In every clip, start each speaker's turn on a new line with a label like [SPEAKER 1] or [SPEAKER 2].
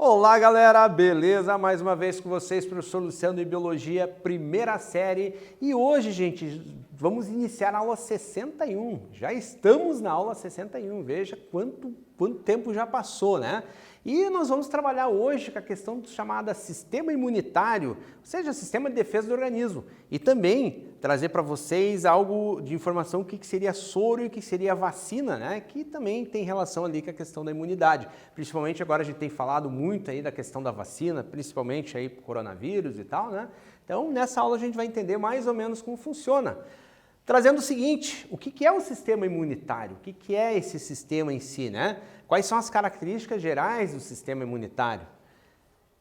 [SPEAKER 1] Olá galera, beleza? Mais uma vez com vocês, professor Luciano em Biologia, primeira série. E hoje, gente, vamos iniciar a aula 61. Já estamos na aula 61, veja quanto tempo já passou, né? E nós vamos trabalhar hoje com a questão chamada sistema imunitário, ou seja, sistema de defesa do organismo. E também trazer para vocês algo de informação, o que seria soro e o que seria vacina, né? Que também tem relação ali com a questão da imunidade. Principalmente agora a gente tem falado muito aí da questão da vacina, principalmente aí pro coronavírus e tal, né? Então nessa aula a gente vai entender mais ou menos como funciona. Trazendo o seguinte, o que é o sistema imunitário? O que é esse sistema em si, né? Quais são as características gerais do sistema imunitário?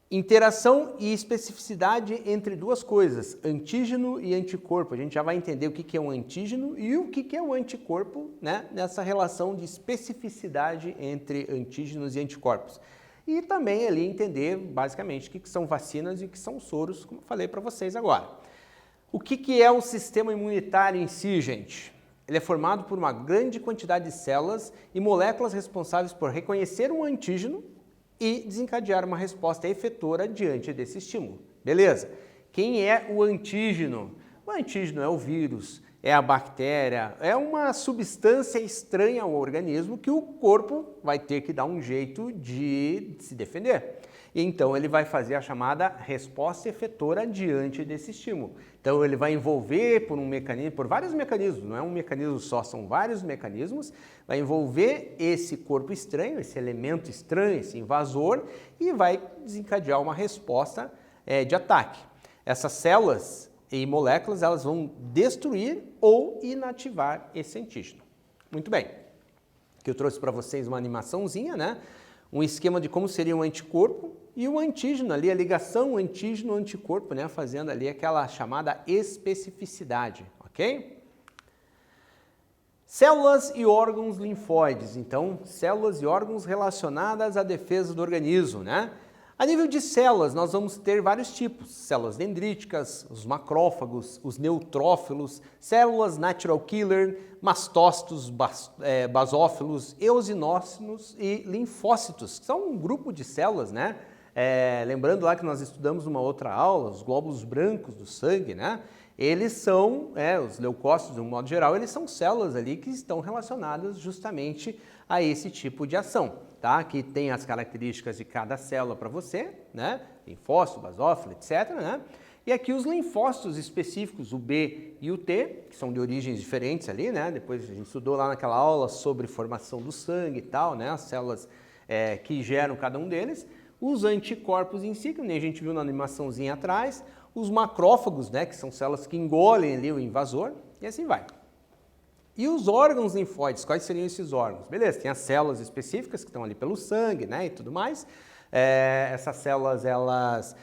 [SPEAKER 1] Interação e especificidade entre duas coisas, antígeno e anticorpo. A gente já vai entender o que é um antígeno e o que é o anticorpo, né? Nessa relação de especificidade entre antígenos e anticorpos. E também ali entender, basicamente, o que são vacinas e o que são soros, como eu falei para vocês agora. O que é o sistema imunitário em si, gente? Ele é formado por uma grande quantidade de células e moléculas responsáveis por reconhecer um antígeno e desencadear uma resposta efetora diante desse estímulo. Beleza? Quem é o antígeno? O antígeno é o vírus, é a bactéria, é uma substância estranha ao organismo que o corpo vai ter que dar um jeito de se defender. E então ele vai fazer a chamada resposta efetora diante desse estímulo. Então ele vai envolver por vários mecanismos, não é um mecanismo só, são vários mecanismos, vai envolver esse corpo estranho, esse elemento estranho, esse invasor, e vai desencadear uma resposta de ataque. Essas células e moléculas, elas vão destruir ou inativar esse antígeno. Muito bem, aqui eu trouxe para vocês uma animaçãozinha, né? Um esquema de como seria um anticorpo e o antígeno ali, a ligação antígeno-anticorpo, né? Fazendo ali aquela chamada especificidade, ok? Células e órgãos linfóides, então, células e órgãos relacionadas à defesa do organismo, né? A nível de células, nós vamos ter vários tipos, células dendríticas, os macrófagos, os neutrófilos, células natural killer, mastócitos, basófilos, eosinócitos e linfócitos, que são um grupo de células, né? Lembrando lá que nós estudamos numa outra aula, os glóbulos brancos do sangue, né? Eles são, os leucócitos de um modo geral, eles são células ali que estão relacionadas justamente a esse tipo de ação, tá? Aqui tem as características de cada célula para você, né? Linfócito, basófilo, etc, né? E aqui os linfócitos específicos, o B e o T, que são de origens diferentes ali, né? Depois a gente estudou lá naquela aula sobre formação do sangue e tal, né? As células que geram cada um deles. Os anticorpos em si, que nem a gente viu na animaçãozinha atrás, os macrófagos, né, que são células que engolem ali o invasor, e assim vai. E os órgãos linfóides, quais seriam esses órgãos? Beleza, tem as células específicas que estão ali pelo sangue, né, e tudo mais. Essas células, elas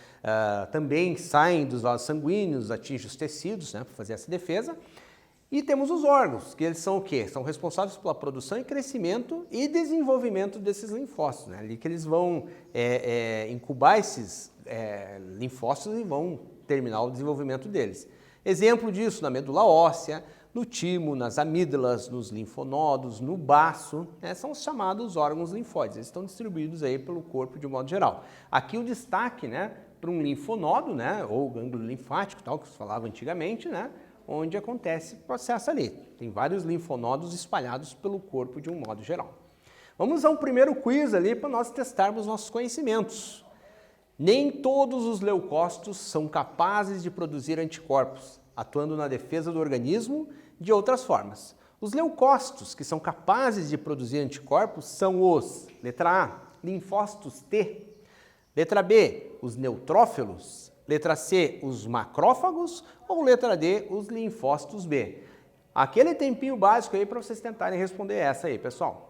[SPEAKER 1] também saem dos vasos sanguíneos, atingem os tecidos, né, para fazer essa defesa. E temos os órgãos, que eles são o quê? São responsáveis pela produção e crescimento e desenvolvimento desses linfócitos, né? Ali que eles vão incubar esses linfócitos e vão terminar o desenvolvimento deles. Exemplo disso na medula óssea, no timo, nas amígdalas, nos linfonodos, no baço, né? São os chamados órgãos linfóides. Eles estão distribuídos aí pelo corpo de um modo geral. Aqui o destaque, né, para um linfonodo, né, ou gânglio linfático, tal que se falava antigamente, né, onde acontece o processo ali. Tem vários linfonodos espalhados pelo corpo de um modo geral. Vamos a um primeiro quiz ali para nós testarmos nossos conhecimentos. Nem todos os leucócitos são capazes de produzir anticorpos, atuando na defesa do organismo de outras formas. Os leucócitos que são capazes de produzir anticorpos são os, letra A, linfócitos T, letra B, os neutrófilos, letra C, os macrófagos ou letra D, os linfócitos B? Aquele tempinho básico aí para vocês tentarem responder essa aí, pessoal.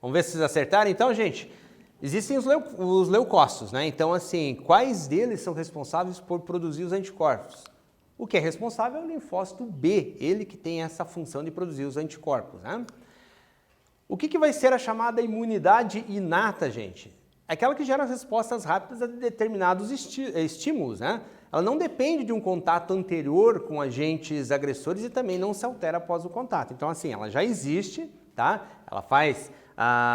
[SPEAKER 1] Vamos ver se vocês acertaram. Então, gente, existem os leucócitos, né? Então, assim, quais deles são responsáveis por produzir os anticorpos? O que é responsável é o linfócito B, ele que tem essa função de produzir os anticorpos, né? O que vai ser a chamada imunidade inata, gente? É aquela que gera respostas rápidas a determinados estímulos, né? Ela não depende de um contato anterior com agentes agressores e também não se altera após o contato. Então, assim, ela já existe, tá? Ela faz,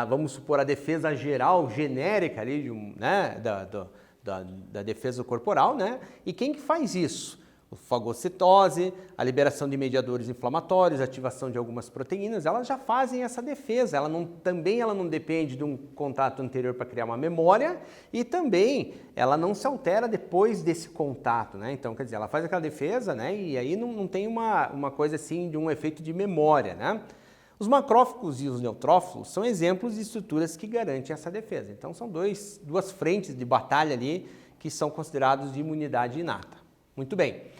[SPEAKER 1] vamos supor, a defesa geral, genérica ali, né? da defesa corporal, né? E quem que faz isso? Fagocitose, a liberação de mediadores inflamatórios, a ativação de algumas proteínas, elas já fazem essa defesa. Também ela não depende de um contato anterior para criar uma memória e também ela não se altera depois desse contato, né? Então, quer dizer, ela faz aquela defesa, né? E aí não tem uma coisa assim de um efeito de memória, né? Os macrófagos e os neutrófilos são exemplos de estruturas que garantem essa defesa. Então, são duas frentes de batalha ali que são considerados de imunidade inata. Muito bem.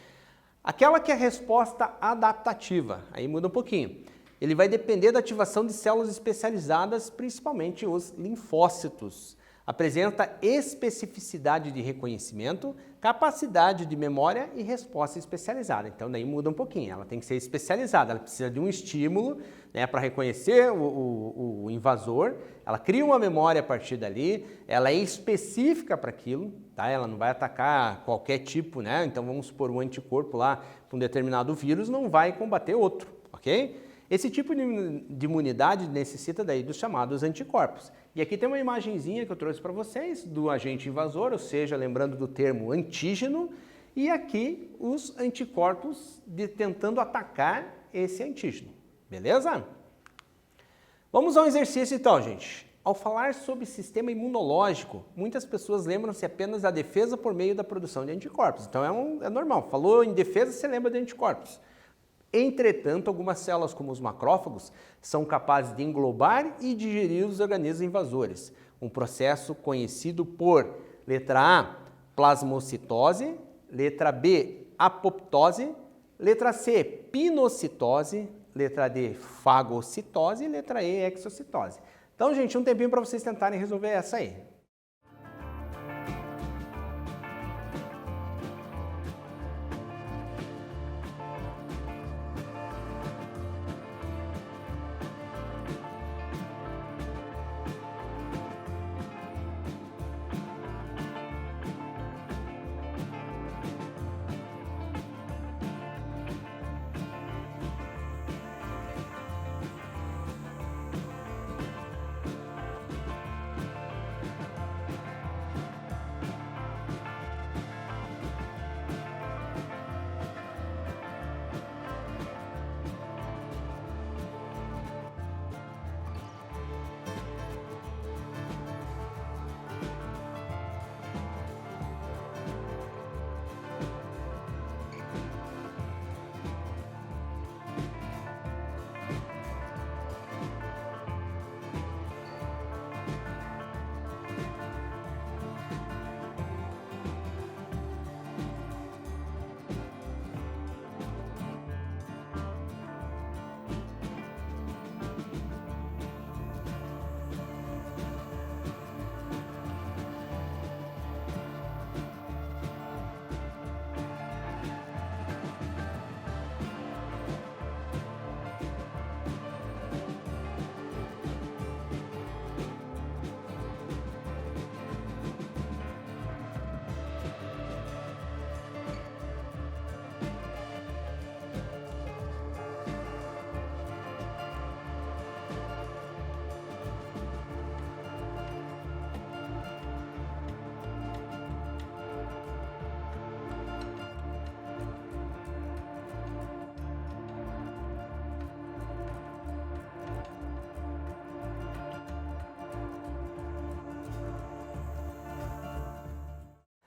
[SPEAKER 1] Aquela que é a resposta adaptativa, aí muda um pouquinho. Ele vai depender da ativação de células especializadas, principalmente os linfócitos. Apresenta especificidade de reconhecimento, capacidade de memória e resposta especializada. Então, daí muda um pouquinho. Ela tem que ser especializada, ela precisa de um estímulo, né, para reconhecer o invasor. Ela cria uma memória a partir dali, ela é específica para aquilo, tá? Ela não vai atacar qualquer tipo, né? Então, vamos supor, um anticorpo lá para um determinado vírus não vai combater outro, ok? Esse tipo de imunidade necessita daí dos chamados anticorpos. E aqui tem uma imagenzinha que eu trouxe para vocês do agente invasor, ou seja, lembrando do termo antígeno, e aqui os anticorpos tentando atacar esse antígeno. Beleza? Vamos ao exercício então, gente. Ao falar sobre sistema imunológico, muitas pessoas lembram-se apenas da defesa por meio da produção de anticorpos. Então é normal, falou em defesa, você lembra de anticorpos. Entretanto, algumas células, como os macrófagos, são capazes de englobar e digerir os organismos invasores. Um processo conhecido por, letra A, plasmocitose, letra B, apoptose, letra C, pinocitose, letra D, fagocitose e letra E, exocitose. Então, gente, um tempinho para vocês tentarem resolver essa aí.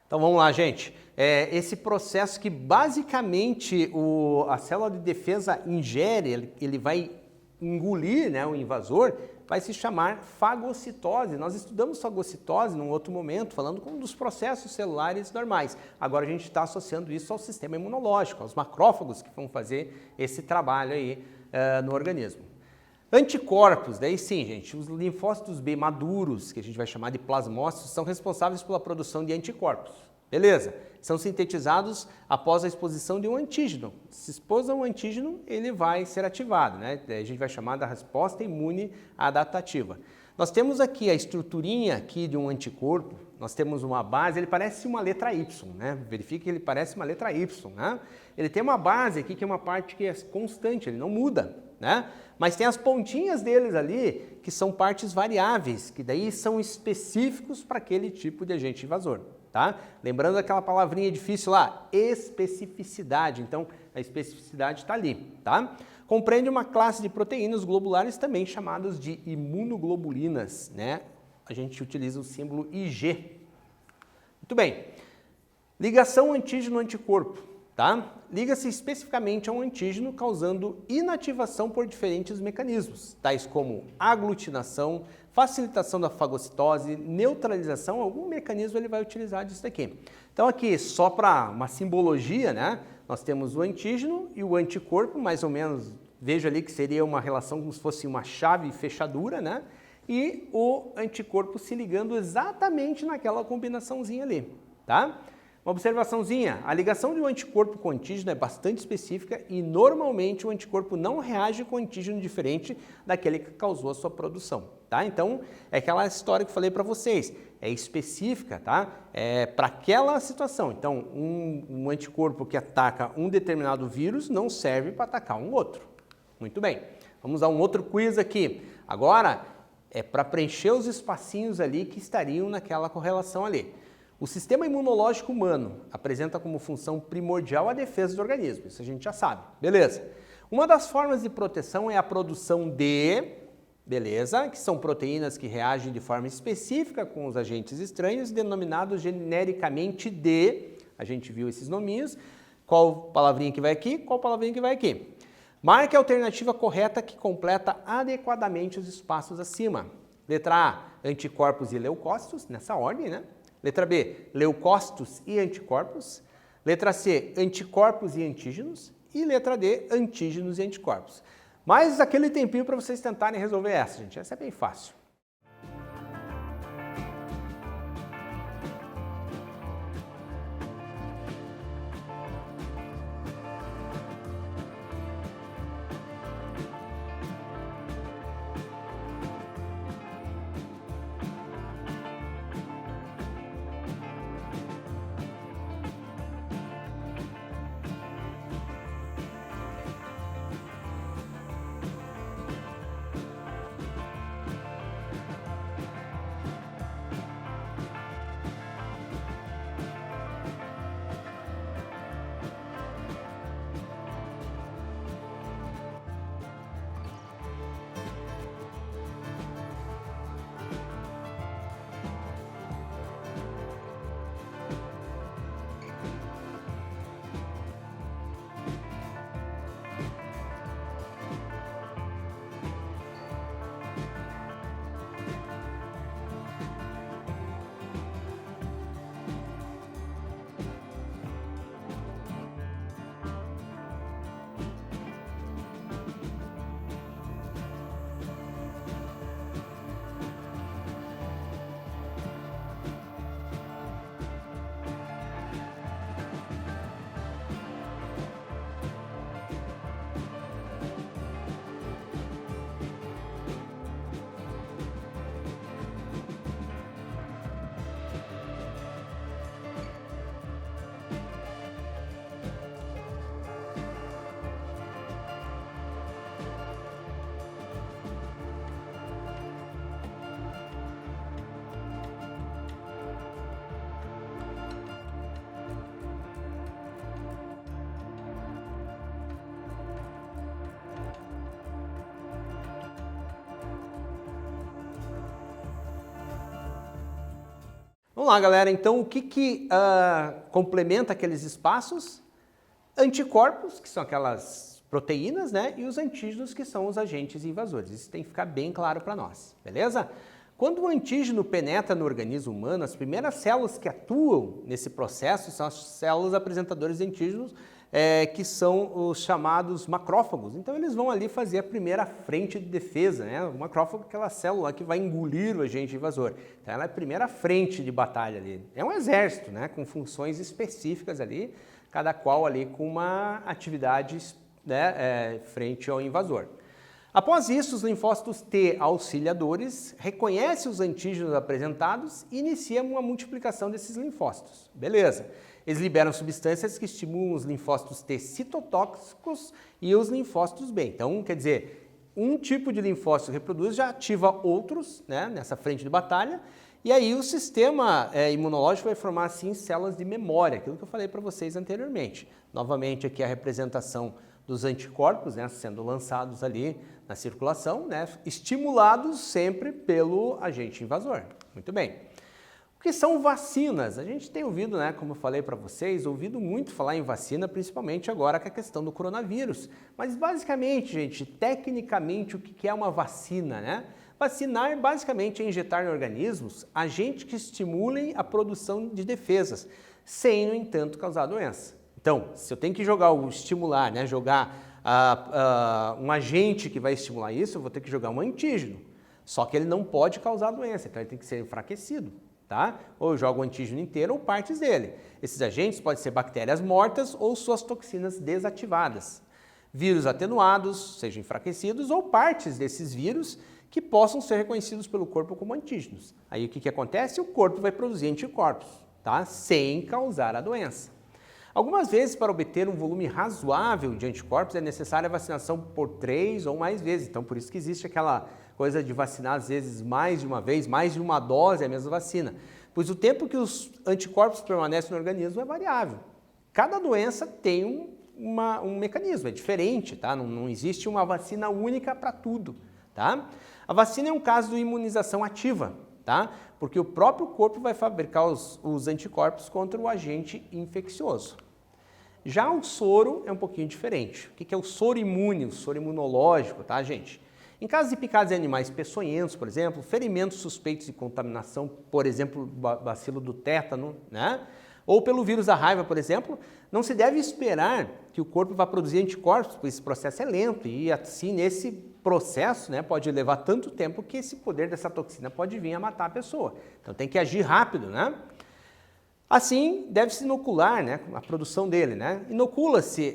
[SPEAKER 1] Então vamos lá, gente. Esse processo que basicamente a célula de defesa ingere, ele vai engolir, né, o invasor, vai se chamar fagocitose. Nós estudamos fagocitose num outro momento, falando como dos processos celulares normais. Agora a gente está associando isso ao sistema imunológico, aos macrófagos que vão fazer esse trabalho aí no organismo. Anticorpos, daí sim, gente, os linfócitos B maduros, que a gente vai chamar de plasmócitos, são responsáveis pela produção de anticorpos. Beleza? São sintetizados após a exposição de um antígeno. Se expôs a um antígeno, ele vai ser ativado, né? A gente vai chamar da resposta imune adaptativa. Nós temos aqui a estruturinha aqui de um anticorpo, nós temos uma base, ele parece uma letra Y, né? Verifique que ele parece uma letra Y, né? Ele tem uma base aqui que é uma parte que é constante, ele não muda, né? Mas tem as pontinhas deles ali que são partes variáveis, que daí são específicos para aquele tipo de agente invasor, tá? Lembrando aquela palavrinha difícil lá, especificidade, então a especificidade está ali, tá? Compreende uma classe de proteínas globulares também chamadas de imunoglobulinas, né? A gente utiliza o símbolo Ig. Muito bem. Ligação antígeno-anticorpo, tá? Liga-se especificamente a um antígeno causando inativação por diferentes mecanismos, tais como aglutinação, facilitação da fagocitose, neutralização, algum mecanismo ele vai utilizar disso daqui. Então aqui, só para uma simbologia, né? Nós temos o antígeno e o anticorpo, mais ou menos, veja ali que seria uma relação como se fosse uma chave e fechadura, né? E o anticorpo se ligando exatamente naquela combinaçãozinha ali, tá? Uma observaçãozinha, a ligação de um anticorpo com antígeno é bastante específica e normalmente o anticorpo não reage com antígeno diferente daquele que causou a sua produção, tá? Então, é aquela história que eu falei para vocês, é específica, tá? É para aquela situação. Então, um anticorpo que ataca um determinado vírus não serve para atacar um outro. Muito bem, vamos a um outro quiz aqui. Agora, é para preencher os espacinhos ali que estariam naquela correlação ali. O sistema imunológico humano apresenta como função primordial a defesa do organismo, isso a gente já sabe, beleza. Uma das formas de proteção é a produção de, beleza, que são proteínas que reagem de forma específica com os agentes estranhos, denominados genericamente de, a gente viu esses nominhos, qual palavrinha que vai aqui, qual palavrinha que vai aqui. Marque a alternativa correta que completa adequadamente os espaços acima. Letra A, anticorpos e leucócitos, nessa ordem, né? Letra B, leucócitos e anticorpos. Letra C, anticorpos e antígenos. E letra D, antígenos e anticorpos. Mais aquele tempinho para vocês tentarem resolver essa, gente. Essa é bem fácil. Vamos lá, galera. Então, o que complementa aqueles espaços? Anticorpos, que são aquelas proteínas, né? E os antígenos, que são os agentes invasores. Isso tem que ficar bem claro para nós, beleza? Quando o antígeno penetra no organismo humano, as primeiras células que atuam nesse processo são as células apresentadoras de antígenos, que são os chamados macrófagos. Então eles vão ali fazer a primeira frente de defesa, né? O macrófago é aquela célula que vai engolir o agente invasor. Então ela é a primeira frente de batalha ali. É um exército, né? Com funções específicas ali, cada qual ali com uma atividade, né? Frente ao invasor. Após isso, os linfócitos T auxiliadores reconhecem os antígenos apresentados e iniciam uma multiplicação desses linfócitos. Beleza. Eles liberam substâncias que estimulam os linfócitos T citotóxicos e os linfócitos B. Então, quer dizer, um tipo de linfócito reproduz já ativa outros, né, nessa frente de batalha, e aí o sistema imunológico vai formar assim células de memória, aquilo que eu falei para vocês anteriormente. Novamente aqui a representação dos anticorpos, né, sendo lançados ali na circulação, né, estimulados sempre pelo agente invasor. Muito bem. O que são vacinas? A gente tem ouvido, né, como eu falei para vocês, ouvido muito falar em vacina, principalmente agora com a questão do coronavírus. Mas basicamente, gente, tecnicamente, o que é uma vacina, né? Vacinar basicamente é injetar em organismos agentes que estimulem a produção de defesas, sem, no entanto, causar doença. Então, se eu tenho que estimular, né, jogar um agente que vai estimular isso, eu vou ter que jogar um antígeno. Só que ele não pode causar doença, então ele tem que ser enfraquecido. Tá? Ou eu jogo o antígeno inteiro ou partes dele. Esses agentes podem ser bactérias mortas ou suas toxinas desativadas. Vírus atenuados, sejam enfraquecidos, ou partes desses vírus que possam ser reconhecidos pelo corpo como antígenos. Aí o que acontece? O corpo vai produzir anticorpos, tá? Sem causar a doença. Algumas vezes, para obter um volume razoável de anticorpos, é necessária a vacinação por 3 ou mais vezes. Então, por isso que existe aquela coisa de vacinar, às vezes, mais de uma vez, mais de uma dose é a mesma vacina. Pois o tempo que os anticorpos permanecem no organismo é variável. Cada doença tem um mecanismo, é diferente, tá? Não existe uma vacina única para tudo, tá? A vacina é um caso de imunização ativa, tá? Porque o próprio corpo vai fabricar os anticorpos contra o agente infeccioso. Já o soro é um pouquinho diferente. O que é o soro imune, o soro imunológico, tá, gente? Em casos de picadas em animais peçonhentos, por exemplo, ferimentos suspeitos de contaminação, por exemplo, bacilo do tétano, né? Ou pelo vírus da raiva, por exemplo, não se deve esperar que o corpo vá produzir anticorpos, pois esse processo é lento e assim nesse processo, né, pode levar tanto tempo que esse poder dessa toxina pode vir a matar a pessoa. Então tem que agir rápido, né? Assim, deve-se inocular, né, a produção dele, né? Inocula-se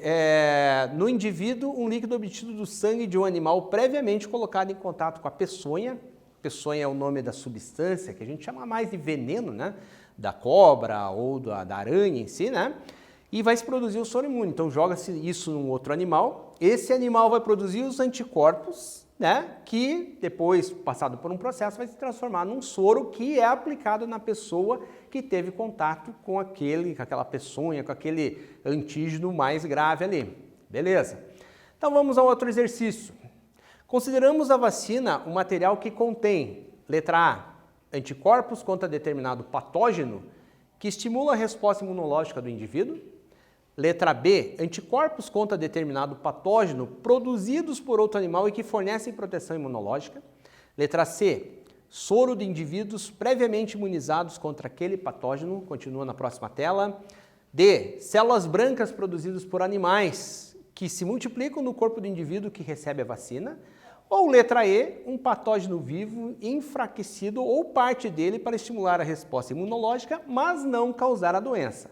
[SPEAKER 1] no indivíduo um líquido obtido do sangue de um animal previamente colocado em contato com a peçonha. Peçonha é o nome da substância que a gente chama mais de veneno, né? Da cobra ou da aranha em si, né? E vai se produzir o soro imune. Então joga-se isso num outro animal. Esse animal vai produzir os anticorpos, né? Que depois, passado por um processo, vai se transformar num soro que é aplicado na pessoa que teve contato com aquela peçonha, com aquele antígeno mais grave ali. Beleza? Então vamos ao outro exercício. Consideramos a vacina um material que contém, letra A, anticorpos contra determinado patógeno que estimula a resposta imunológica do indivíduo. Letra B, anticorpos contra determinado patógeno produzidos por outro animal e que fornecem proteção imunológica. Letra C, soro de indivíduos previamente imunizados contra aquele patógeno, continua na próxima tela. D, células brancas produzidas por animais que se multiplicam no corpo do indivíduo que recebe a vacina. Ou letra E, um patógeno vivo enfraquecido ou parte dele para estimular a resposta imunológica, mas não causar a doença.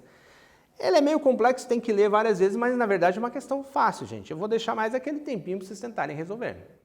[SPEAKER 1] Ele é meio complexo, tem que ler várias vezes, mas na verdade é uma questão fácil, gente. Eu vou deixar mais aquele tempinho para vocês tentarem resolver.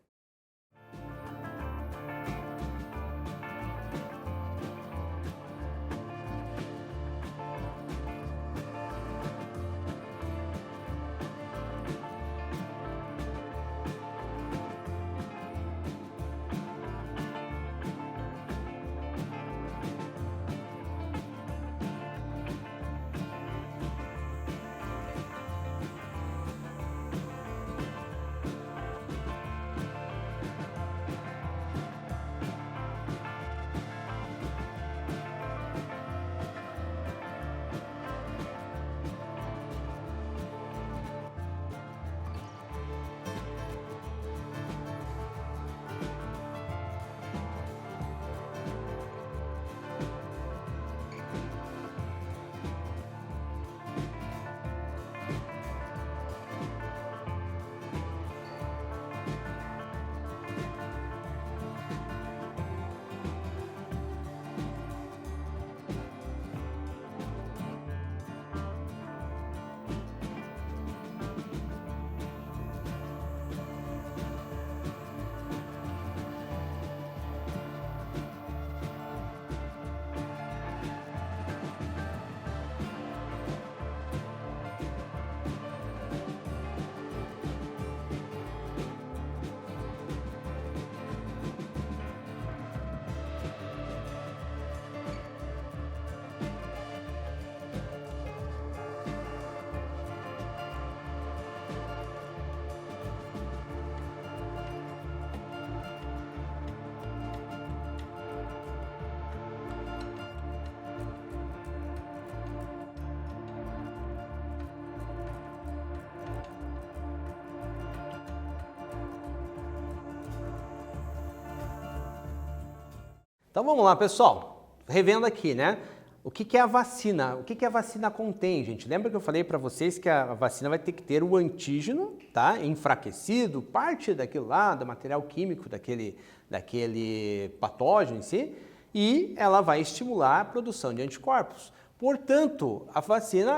[SPEAKER 1] Então vamos lá, pessoal. Revendo aqui, né? O que é a vacina? O que a vacina contém, gente? Lembra que eu falei para vocês que a vacina vai ter que ter o antígeno, tá? Enfraquecido, parte daquilo lá, do material químico daquele patógeno em si, e ela vai estimular a produção de anticorpos. Portanto, a vacina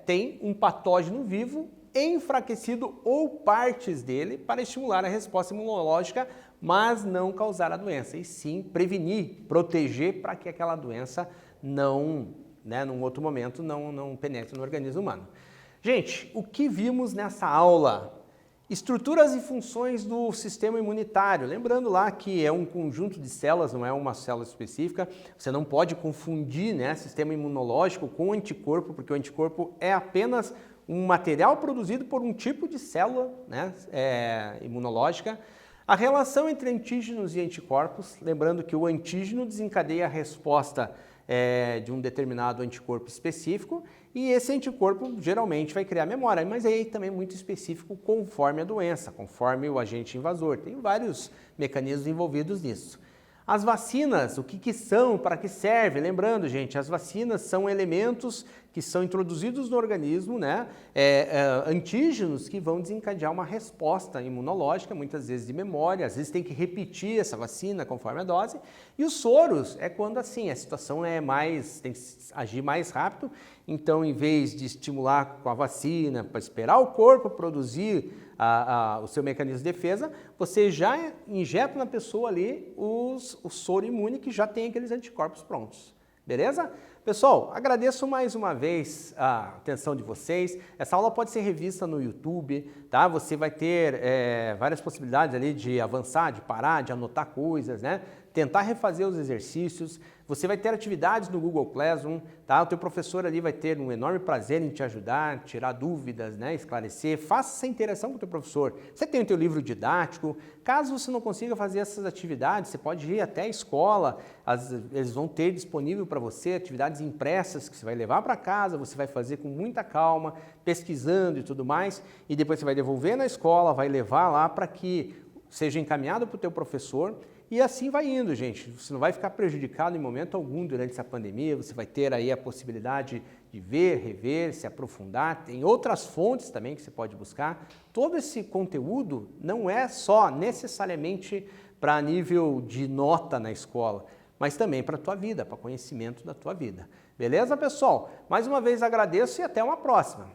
[SPEAKER 1] tem um patógeno vivo enfraquecido ou partes dele para estimular a resposta imunológica, mas não causar a doença, e sim prevenir, proteger para que aquela doença não, num outro momento, não penetre no organismo humano. Gente, o que vimos nessa aula? Estruturas e funções do sistema imunitário. Lembrando lá que é um conjunto de células, não é uma célula específica. Você não pode confundir, sistema imunológico com anticorpo, porque o anticorpo é apenas um material produzido por um tipo de célula imunológica. A relação entre antígenos e anticorpos, lembrando que o antígeno desencadeia a resposta de um determinado anticorpo específico, e esse anticorpo geralmente vai criar memória, mas aí também é muito específico conforme a doença, conforme o agente invasor. Tem vários mecanismos envolvidos nisso. As vacinas, o que são, para que servem? Lembrando, gente, as vacinas são elementos que são introduzidos no organismo, antígenos que vão desencadear uma resposta imunológica, muitas vezes de memória, às vezes tem que repetir essa vacina conforme a dose. E os soros é quando assim, a situação tem que agir mais rápido, então em vez de estimular com a vacina, para esperar o corpo produzir o seu mecanismo de defesa, você já injeta na pessoa ali o soro imune que já tem aqueles anticorpos prontos. Beleza? Pessoal, agradeço mais uma vez a atenção de vocês. Essa aula pode ser revista no YouTube, tá? Você vai ter várias possibilidades ali de avançar, de parar, de anotar coisas, tentar refazer os exercícios. Você vai ter atividades no Google Classroom, tá? O teu professor ali vai ter um enorme prazer em te ajudar, tirar dúvidas, esclarecer. Faça essa interação com o teu professor. Você tem o teu livro didático. Caso você não consiga fazer essas atividades, você pode ir até a escola. Eles vão ter disponível para você atividades impressas que você vai levar para casa, você vai fazer com muita calma, pesquisando e tudo mais, e depois você vai devolver na escola, vai levar lá para que seja encaminhado para o teu professor. E assim vai indo, gente. Você não vai ficar prejudicado em momento algum durante essa pandemia. Você vai ter aí a possibilidade de ver, rever, se aprofundar. Tem outras fontes também que você pode buscar. Todo esse conteúdo não é só necessariamente para nível de nota na escola, mas também para a tua vida, para conhecimento da tua vida. Beleza, pessoal? Mais uma vez agradeço e até uma próxima.